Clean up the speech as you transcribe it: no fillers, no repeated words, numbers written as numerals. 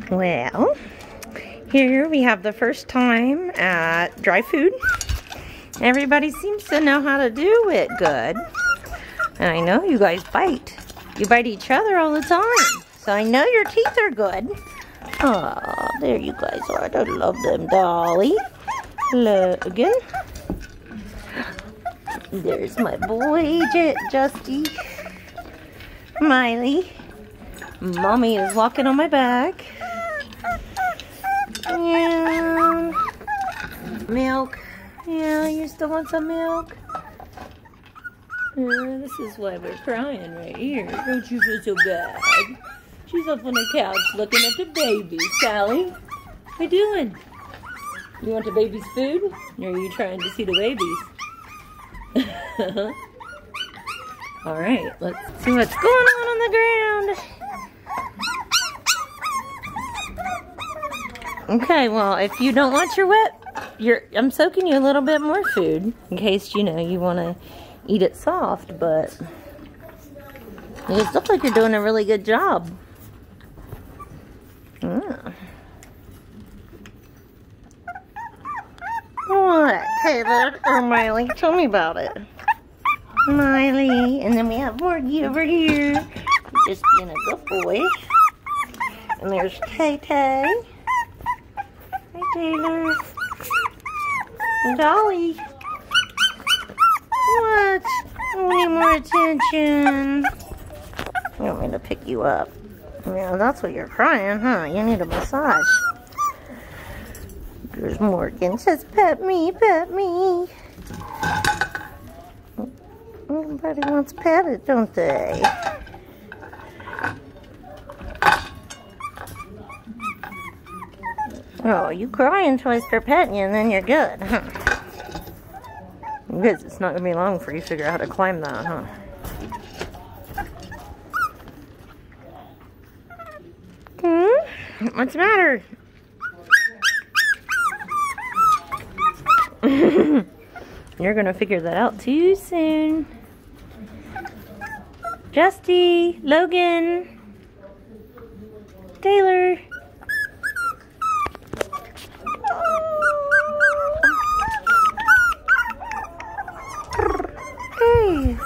Well, here we have the first time at dry food. Everybody seems to know how to do it good. And I know you guys bite. You bite each other all the time. So I know your teeth are good. Oh, there you guys are. I love them, Dolly. Logan. There's my boy, Justy. Miley. Mommy is walking on my back. Yeah. Milk. Yeah, you still want some milk? This is why we're crying right here. Don't you feel so bad? She's up on the couch looking at the babies. Sally, what you doing? You want the baby's food? Or are you trying to see the babies? Alright, let's see what's going on the ground. Okay, well, if you don't want your wet, I'm soaking you a little bit more food in case, you know, you want to eat it soft, but you just look like you're doing a really good job. Yeah. What, Taylor or Miley? Tell me about it. Miley, and then we have Morgie over here, just being a good boy. And there's Tay-Tay. Hi, Taylor. And Dolly. What? I need more attention. You want me to pick you up? Yeah, that's what you're crying, huh? You need a massage. There's Morgan. Says, pet me, pet me. Everybody wants petted, don't they? Oh, you cry until I start petting you and then you're good, huh? Because it's not going to be long for you to figure out how to climb that, huh? What's the matter? You're going to figure that out too soon. Justy, Logan, Taylor. Hey.